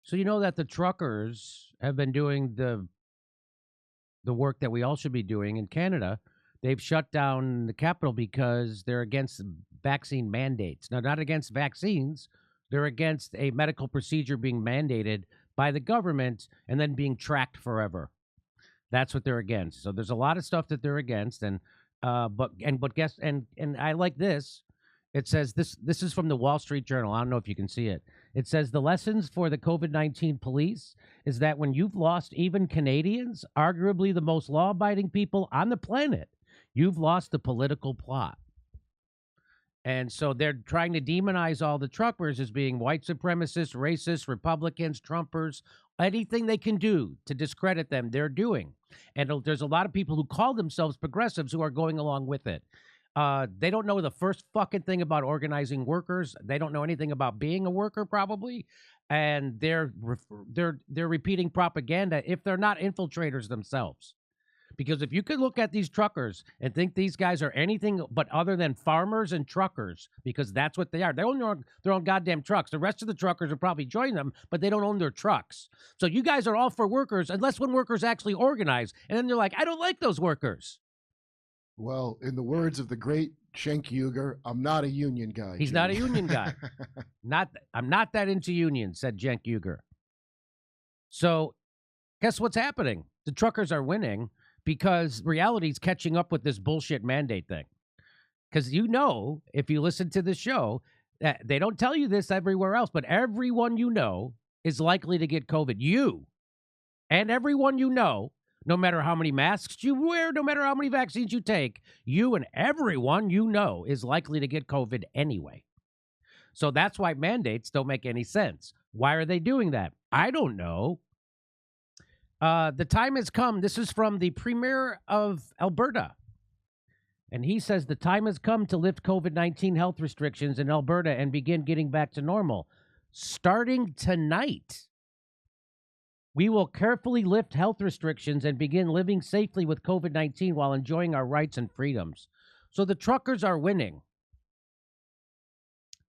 So you know that the truckers have been doing the work that we all should be doing in Canada. They've shut down the capital because they're against vaccine mandates. Now, not against vaccines. They're against a medical procedure being mandated by the government and then being tracked forever. That's what they're against. So there's a lot of stuff that they're against, and I like this. It says this is from the Wall Street Journal. I don't know if you can see it. It says the lessons for the COVID-19 police is that when you've lost even Canadians, arguably the most law-abiding people on the planet, you've lost the political plot. And so they're trying to demonize all the truckers as being white supremacists, racists, Republicans, Trumpers, anything they can do to discredit them, they're doing. And there's a lot of people who call themselves progressives who are going along with it. They don't know the first fucking thing about organizing workers. They don't know anything about being a worker, probably. And they're repeating propaganda if they're not infiltrators themselves. Because if you could look at these truckers and think these guys are anything but other than farmers and truckers, because that's what they are. They own their own goddamn trucks. The rest of the truckers will probably join them, but they don't own their trucks. So you guys are all for workers, unless when workers actually organize. And then they're like, I don't like those workers. Well, in the words of the great Cenk Uygur, I'm not a union guy. He's not a union guy. I'm not that into unions, said Cenk Uygur. So guess what's happening? The truckers are winning because reality's catching up with this bullshit mandate thing. Because if you listen to the show, they don't tell you this everywhere else, but everyone you know is likely to get COVID. You and everyone you know, no matter how many masks you wear, no matter how many vaccines you take, you and everyone you know is likely to get COVID anyway. So that's why mandates don't make any sense. Why are they doing that? I don't know. The time has come. This is from the Premier of Alberta. And he says the time has come to lift COVID-19 health restrictions in Alberta and begin getting back to normal. Starting tonight, we will carefully lift health restrictions and begin living safely with COVID-19 while enjoying our rights and freedoms. So the truckers are winning.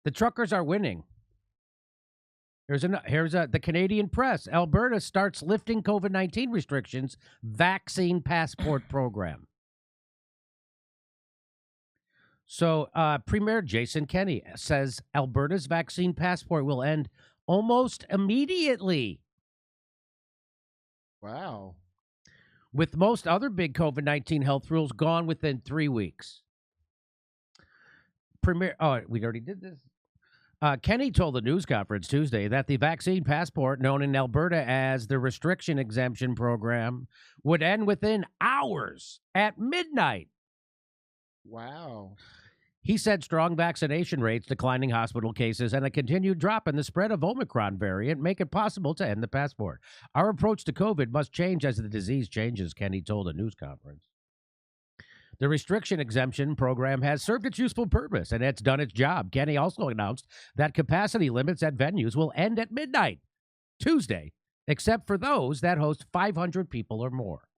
The truckers are winning. Here's the Canadian Press. Alberta starts lifting COVID-19 restrictions, vaccine passport program. So Premier Jason Kenney says Alberta's vaccine passport will end almost immediately. Wow. With most other big COVID-19 health rules gone within 3 weeks. We already did this. Kenney told the news conference Tuesday that the vaccine passport, known in Alberta as the restriction exemption program, would end within hours at midnight. Wow. He said strong vaccination rates, declining hospital cases, and a continued drop in the spread of Omicron variant make it possible to end the passport. Our approach to COVID must change as the disease changes, Kenney told a news conference. The restriction exemption program has served its useful purpose, and it's done its job. Kenney also announced that capacity limits at venues will end at midnight, Tuesday, except for those that host 500 people or more.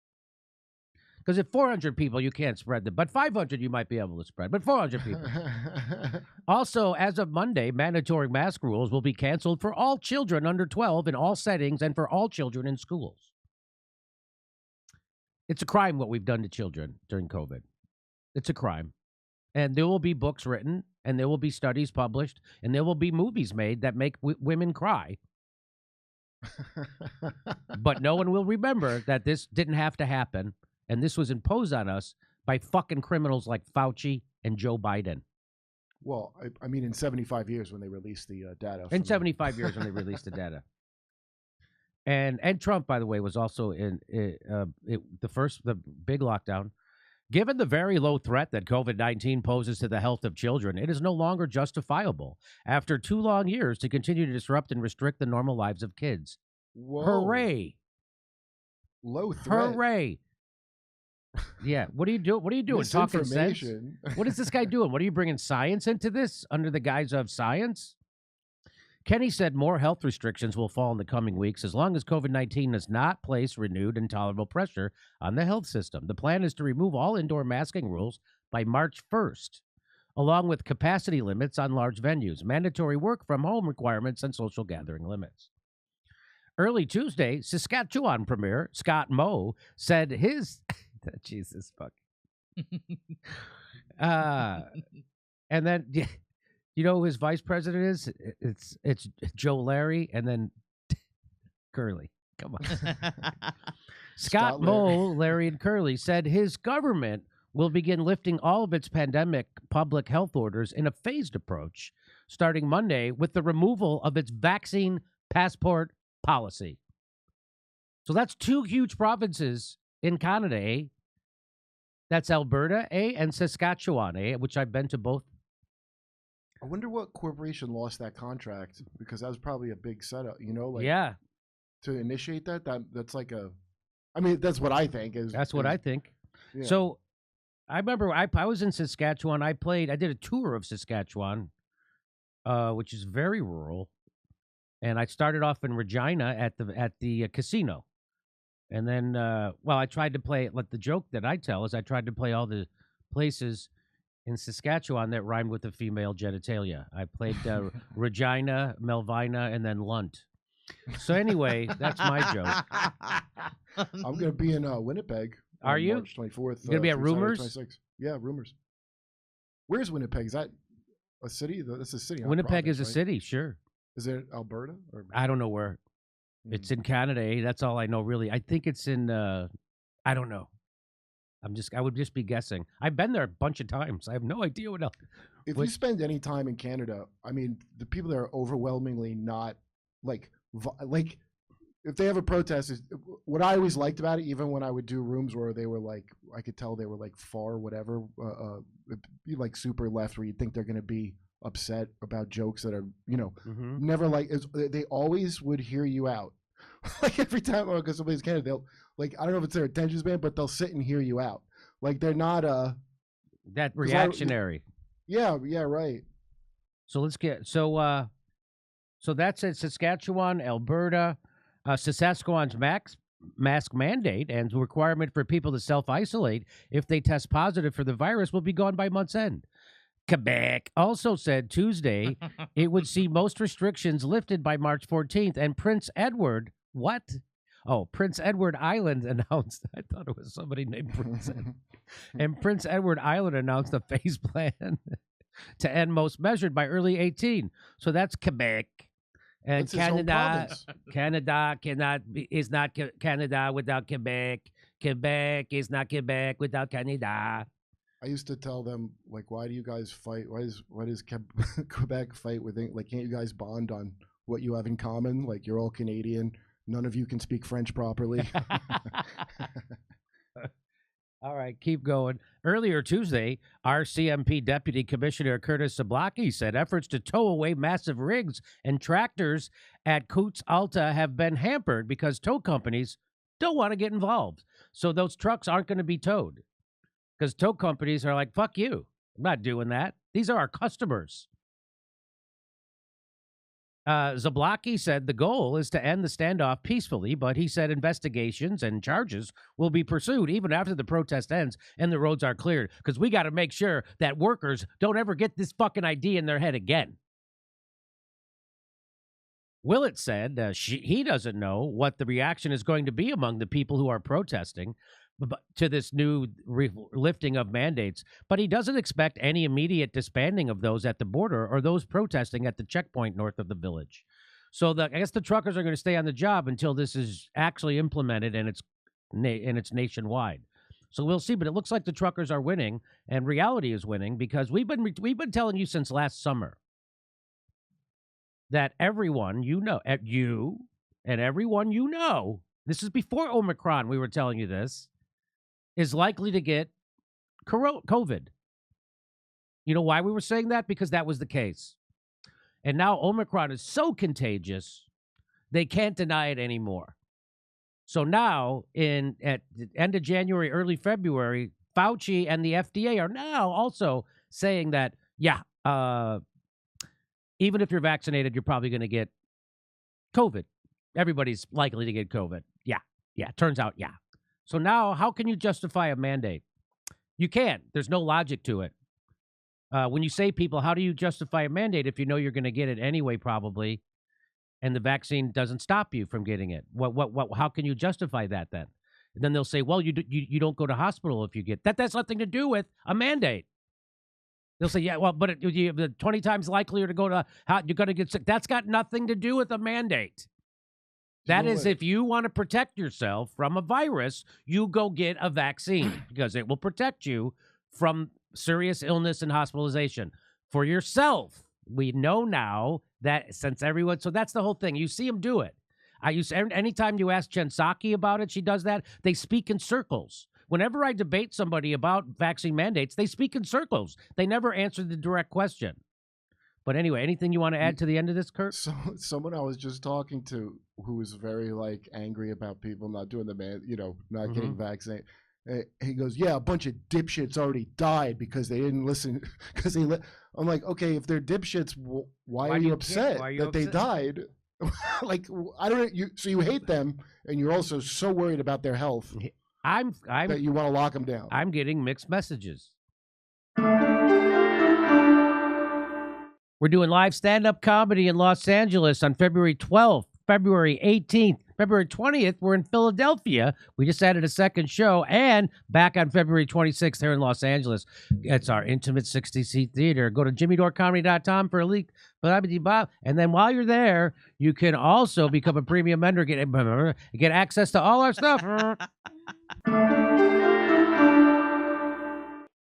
Because if 400 people, you can't spread them. But 500, you might be able to spread. But 400 people. Also, as of Monday, mandatory mask rules will be canceled for all children under 12 in all settings and for all children in schools. It's a crime what we've done to children during COVID. It's a crime. And there will be books written, and there will be studies published, and there will be movies made that make women cry. But no one will remember that this didn't have to happen. And this was imposed on us by fucking criminals like Fauci and Joe Biden. Well, I mean, in 75 years when they released the data. In 75 years when they released the data. And Trump, by the way, was also in the big lockdown. Given the very low threat that COVID-19 poses to the health of children, it is no longer justifiable after 2 long years to continue to disrupt and restrict the normal lives of kids. Whoa. Hooray. Low threat. Hooray. Yeah, what are you doing? What are you doing? Talking sense? What is this guy doing? What are you bringing science into this under the guise of science? Kenney said more health restrictions will fall in the coming weeks as long as COVID-19 does not place renewed intolerable pressure on the health system. The plan is to remove all indoor masking rules by March 1st, along with capacity limits on large venues, mandatory work from home requirements, and social gathering limits. early Tuesday, Saskatchewan Premier Scott Moe said his Jesus fuck. And then you know who his vice president is? It's Joe Larry and then Curly. Come on. Scott Moe, Larry, and Curly said his government will begin lifting all of its pandemic public health orders in a phased approach starting Monday with the removal of its vaccine passport policy. So that's 2 huge provinces in Canada, eh? That's Alberta, eh? And Saskatchewan, eh? Which I've been to both. I wonder what corporation lost that contract, because that was probably a big setup, you know? Like, yeah. To initiate that's like a... I mean, that's what I think. That's what I think. Yeah. So I remember I was in Saskatchewan. I did a tour of Saskatchewan, which is very rural. And I started off in Regina at the casino. And then, I tried to play, like the joke that I tell is I tried to play all the places in Saskatchewan that rhymed with the female genitalia. I played Regina, Melvina, and then Lunt. So anyway, that's my joke. I'm going to be in Winnipeg. Are you? March 24th. You're going to be at Rumors? 26th. Yeah, Rumors. Where's Winnipeg? Is that a city? That's a city. Winnipeg is a city, sure. Is it Alberta? Or... I don't know where. It's in Canada, eh? That's all I know, really. I think it's in, I don't know. I would just be guessing. I've been there a bunch of times. I have no idea what else. If you spend any time in Canada, I mean, the people there are overwhelmingly not, like if they have a protest, what I always liked about it, even when I would do rooms where they were like, I could tell they were like far whatever, be like super left, where you think they're going to be upset about jokes that are, never like, they always would hear you out. Like every time, because somebody's Canada, they'll, like, I don't know if it's their attention span, but they'll sit and hear you out. Like they're not that reactionary. Yeah, right. So let's get so that's at Saskatchewan, Alberta, Saskatchewan's mask mandate and requirement for people to self-isolate if they test positive for the virus will be gone by month's end. Quebec also said Tuesday it would see most restrictions lifted by March 14th, and Prince Edward, Prince Edward Island announced, I thought it was somebody named Prince Edward, and Prince Edward Island announced a phase plan to end most measured by early 18. So that's Quebec. And Canada is not Canada without Quebec. Quebec is not Quebec without Canada. I used to tell them, like, why do you guys fight? Why does Quebec fight with, like, can't you guys bond on what you have in common? Like, you're all Canadian. None of you can speak French properly. All right, keep going. Earlier Tuesday, RCMP Deputy Commissioner Curtis Zablocki said efforts to tow away massive rigs and tractors at Coutts Alta have been hampered because tow companies don't want to get involved. So those trucks aren't going to be towed. Because tow companies are like, fuck you. I'm not doing that. These are our customers. Zablocki said the goal is to end the standoff peacefully, but he said investigations and charges will be pursued even after the protest ends and the roads are cleared, because we got to make sure that workers don't ever get this fucking idea in their head again. Willett said he doesn't know what the reaction is going to be among the people who are protesting to this new lifting of mandates, but he doesn't expect any immediate disbanding of those at the border or those protesting at the checkpoint north of the village. So I guess the truckers are going to stay on the job until this is actually implemented and it's nationwide. So we'll see, but it looks like the truckers are winning and reality is winning, because we've been telling you since last summer that everyone you and everyone this is before Omicron, we were telling you this, is likely to get COVID. You know why we were saying that? Because that was the case. And now Omicron is so contagious, they can't deny it anymore. So now, at the end of January, early February, Fauci and the FDA are now also saying that, even if you're vaccinated, you're probably going to get COVID. Everybody's likely to get COVID. Yeah, turns out, yeah. So now, how can you justify a mandate? You can't. There's no logic to it. When you say people, how do you justify a mandate if you know you're going to get it anyway, probably? and the vaccine doesn't stop you from getting it. How can you justify that then? And then they'll say, well, you don't go to hospital if you get that. That's nothing to do with a mandate. They'll say, yeah, well, but you're 20 times likelier to go to, you're going to get sick. That's got nothing to do with a mandate. That is, if you want to protect yourself from a virus, you go get a vaccine because it will protect you from serious illness and hospitalization. For yourself, we know now that since everyone, so that's the whole thing. You see them do it. Anytime you ask Jen Psaki about it, she does that. They speak in circles. Whenever I debate somebody about vaccine mandates, they speak in circles. They never answer the direct question. But anyway, anything you want to add to the end of this, Kurt? So, someone I was just talking to who was very angry about people not doing not getting vaccinated. He goes, yeah, a bunch of dipshits already died because they didn't listen. I'm like, okay, if they're dipshits, why are you upset that they died? I don't. So you hate them, and you're also so worried about their health. That you want to lock them down. I'm getting mixed messages. We're doing live stand-up comedy in Los Angeles on February 12th, February 18th, February 20th. We're in Philadelphia. We just added a second show. And back on February 26th here in Los Angeles. It's our intimate 60-seat theater. Go to jimmydorecomedy.com for a link. And then while you're there, you can also become a premium member, get access to all our stuff.